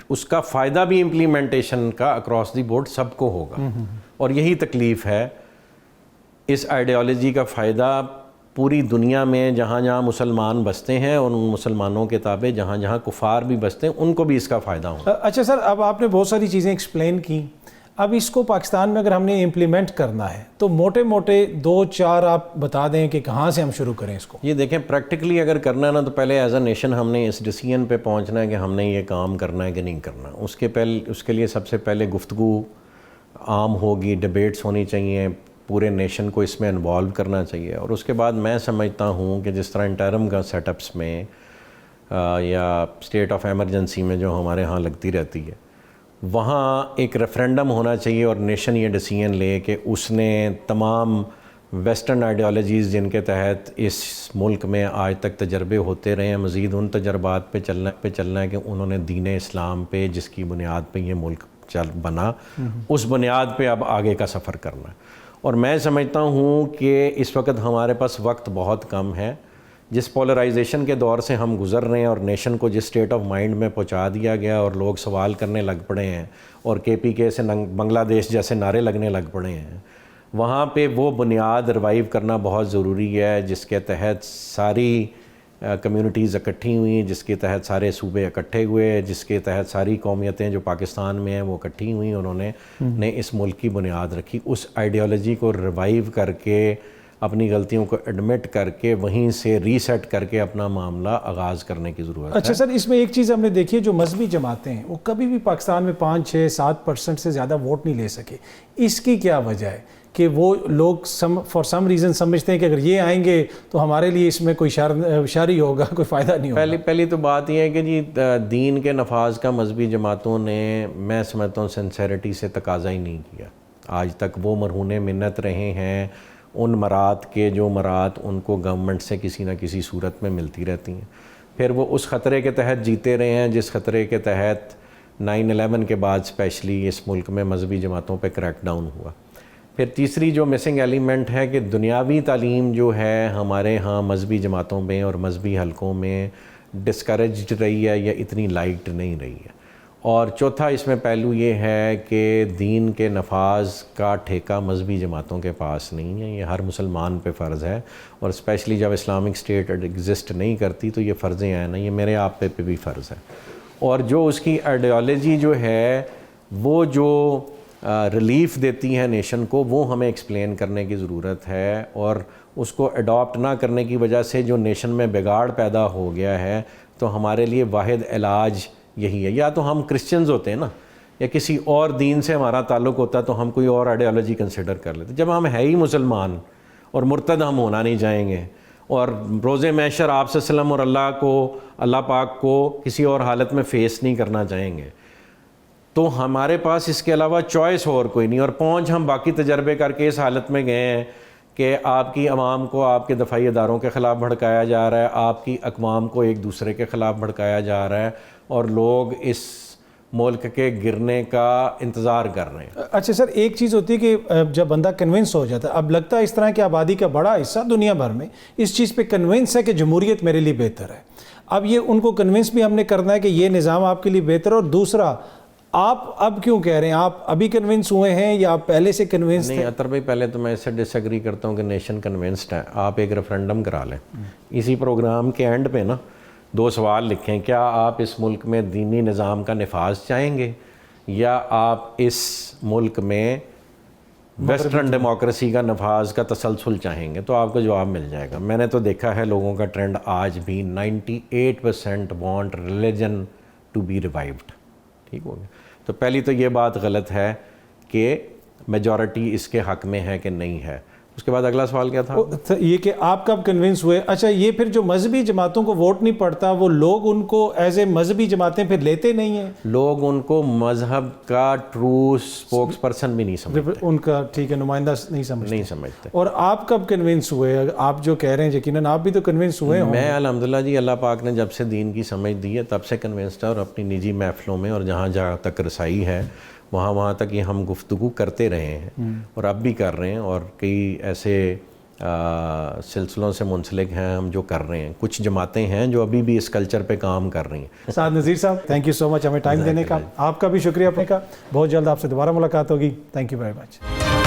اس کا فائدہ بھی امپلیمنٹیشن کا اکراس دی بورڈ سب کو ہوگا. اور یہی تکلیف ہے, اس آئیڈیالوجی کا فائدہ پوری دنیا میں جہاں جہاں مسلمان بستے ہیں اور ان مسلمانوں کے تابع جہاں جہاں کفار بھی بستے ہیں ان کو بھی اس کا فائدہ ہوگا. اچھا سر, اب آپ نے بہت ساری چیزیں ایکسپلین کی, اب اس کو پاکستان میں اگر ہم نے امپلیمنٹ کرنا ہے تو موٹے موٹے 2-4 آپ بتا دیں کہ کہاں سے ہم شروع کریں اس کو. یہ دیکھیں پریکٹیکلی اگر کرنا ہے نا تو پہلے ایز اے نیشن ہم نے اس ڈیسیژن پہ پہنچنا ہے کہ ہم نے یہ کام کرنا ہے کہ نہیں کرنا. اس کے لیے سب سے پہلے گفتگو عام ہوگی, ڈیبیٹس ہونی چاہیے, پورے نیشن کو اس میں انوالو کرنا چاہیے. اور اس کے بعد میں سمجھتا ہوں کہ جس طرح انٹرم کا سیٹ اپس میں یا اسٹیٹ آف ایمرجنسی میں جو ہمارے ہاں لگتی رہتی ہے, وہاں ایک ریفرینڈم ہونا چاہیے اور نیشن یہ ڈیسیژن لے کہ اس نے تمام ویسٹرن آئیڈیالوجیز جن کے تحت اس ملک میں آج تک تجربے ہوتے رہے ہیں, مزید ان تجربات پہ چلنا ہے کہ انہوں نے دین اسلام پہ جس کی بنیاد پہ یہ ملک بنا, اس بنیاد پہ اب آگے کا سفر کرنا ہے. اور میں سمجھتا ہوں کہ اس وقت ہمارے پاس وقت بہت کم ہے. جس پولرائزیشن کے دور سے ہم گزر رہے ہیں اور نیشن کو جس سٹیٹ آف مائنڈ میں پہنچا دیا گیا اور لوگ سوال کرنے لگ پڑے ہیں اور کے پی کے سے بنگلہ دیش جیسے نعرے لگنے لگ پڑے ہیں, وہاں پہ وہ بنیاد ریوائیو کرنا بہت ضروری ہے جس کے تحت ساری کمیونٹیز اکٹھی ہوئیں، جس کے تحت سارے صوبے اکٹھے ہوئے، جس کے تحت ساری قومیتیں جو پاکستان میں ہیں وہ اکٹھی ہوئیں، انہوں نے اس ملک کی بنیاد رکھی، اس آئیڈیالوجی کو ریوائیو کر کے اپنی غلطیوں کو ایڈمٹ کر کے وہیں سے ریسیٹ کر کے اپنا معاملہ آغاز کرنے کی ضرورت ہے۔ اچھا سر، اس میں ایک چیز ہم نے دیکھی ہے، جو مذہبی جماعتیں ہیں وہ کبھی بھی پاکستان میں 5-6-7% سے زیادہ ووٹ نہیں لے سکے، اس کی کیا وجہ ہے کہ وہ لوگ فار سم ریزن سمجھتے ہیں کہ اگر یہ آئیں گے تو ہمارے لیے اس میں کوئی شر ہی ہوگا، کوئی فائدہ نہیں ہوگا؟ پہلی تو بات یہ ہے کہ جی دین کے نفاذ کا مذہبی جماعتوں نے، میں سمجھتا ہوں، سنسیریٹی سے تقاضا ہی نہیں کیا۔ آج تک وہ مرہون منت رہے ہیں ان مراد کے جو مراد ان کو گورنمنٹ سے کسی نہ کسی صورت میں ملتی رہتی ہیں، پھر وہ اس خطرے کے تحت جیتے رہے ہیں جس خطرے کے تحت 9/11 کے بعد اسپیشلی اس ملک میں مذہبی جماعتوں پہ کریک ڈاؤن ہوا۔ پھر تیسری جو مسنگ ایلیمنٹ ہے کہ دنیاوی تعلیم جو ہے ہمارے ہاں مذہبی جماعتوں میں اور مذہبی حلقوں میں ڈسکریجڈ رہی ہے یا اتنی لائکڈ نہیں رہی ہے۔ اور چوتھا اس میں پہلو یہ ہے کہ دین کے نفاذ کا ٹھیکہ مذہبی جماعتوں کے پاس نہیں ہے، یہ ہر مسلمان پہ فرض ہے، اور اسپیشلی جب اسلامک اسٹیٹ ایگزسٹ نہیں کرتی تو یہ فرض عین ہے، یہ میرے آپ پہ بھی فرض ہے۔ اور جو اس کی آئیڈیالوجی جو ہے وہ جو ریلیف دیتی ہے نیشن کو، وہ ہمیں ایکسپلین کرنے کی ضرورت ہے، اور اس کو اڈاپٹ نہ کرنے کی وجہ سے جو نیشن میں بگاڑ پیدا ہو گیا ہے، تو ہمارے لیے واحد علاج یہی ہے، یا تو ہم کرسچنز ہوتے ہیں نا، یا کسی اور دین سے ہمارا تعلق ہوتا تو ہم کوئی اور آئیڈیالوجی کنسیڈر کر لیتے۔ جب ہم ہے ہی مسلمان اور مرتد ہم ہونا نہیں چاہیں گے، اور روز محشر آپ صلی اللہ علیہ وسلم اور اللہ پاک کو کسی اور حالت میں فیس نہیں کرنا چاہیں گے، تو ہمارے پاس اس کے علاوہ چوائس اور کوئی نہیں، اور پہنچ ہم باقی تجربے کر کے اس حالت میں گئے ہیں کہ آپ کی عوام کو آپ کے دفاعی اداروں کے خلاف بھڑکایا جا رہا ہے، آپ کی اقوام کو ایک دوسرے کے خلاف بھڑکایا جا رہا ہے، اور لوگ اس ملک کے گرنے کا انتظار کر رہے ہیں۔ اچھا سر، ایک چیز ہوتی ہے کہ جب بندہ کنونس ہو جاتا ہے، اب لگتا ہے اس طرح کی آبادی کا بڑا حصہ دنیا بھر میں اس چیز پہ کنونس ہے کہ جمہوریت میرے لیے بہتر ہے، اب یہ ان کو کنونس بھی ہم نے کرنا ہے کہ یہ نظام آپ کے لیے بہتر ہے، اور دوسرا آپ اب کیوں کہہ رہے ہیں، آپ ابھی کنونس ہوئے ہیں یا آپ پہلے سے کنونس تھے؟ نہیں اطہر بھائی، پہلے تو میں اس سے ڈس ایگری کرتا ہوں کہ نیشن کنونسڈ ہے۔ آپ ایک ریفرنڈم کرا لیں، اسی پروگرام کے اینڈ پہ نا 2 سوال لکھیں، کیا آپ اس ملک میں دینی نظام کا نفاذ چاہیں گے، یا آپ اس ملک میں ویسٹرن ڈیموکریسی کا نفاذ کا تسلسل چاہیں گے، تو آپ کو جواب مل جائے گا۔ میں نے تو دیکھا ہے لوگوں کا ٹرینڈ آج بھی 98% وانٹ ریلیجن ٹو بی ریوائیوڈ، ٹھیک ہو گیا۔ تو پہلی تو یہ بات غلط ہے کہ میجورٹی اس کے حق میں ہے کہ نہیں ہے۔ اس کے بعد اگلا سوال کیا تھا؟ یہ کہ آپ کب کنونس ہوئے؟ اچھا، یہ پھر جو مذہبی جماعتوں کو ووٹ نہیں پڑتا، وہ لوگ ان کو ایز اے مذہبی جماعتیں پھر لیتے نہیں ہیں؟ لوگ ان کو مذہب کا ٹرو سپوکس پرسن بھی نہیں سمجھتے، ان کا ٹھیک ہے نمائندہ نہیں سمجھتے۔ اور آپ کب کنونس ہوئے؟ آپ جو کہہ رہے ہیں یقیناً آپ بھی تو کنونس ہوئے ہوں۔ میں الحمدللہ جی، اللہ پاک نے جب سے دین کی سمجھ دی ہے تب سے کنونسڈ ہے، اور اپنی نجی محفلوں میں اور جہاں تک رسائی ہے وہاں تک یہ ہم گفتگو کرتے رہے ہیں، اور اب بھی کر رہے ہیں، اور کئی ایسے سلسلوں سے منسلک ہیں ہم جو کر رہے ہیں۔ کچھ جماعتیں ہیں جو ابھی بھی اس کلچر پہ کام کر رہی ہیں۔ سعد نذیر صاحب، تھینک یو سو مچ ہمیں ٹائم دینے کا، آپ کا بھی شکریہ، بہت جلد آپ سے دوبارہ ملاقات ہوگی، تھینک یو ویری مچ۔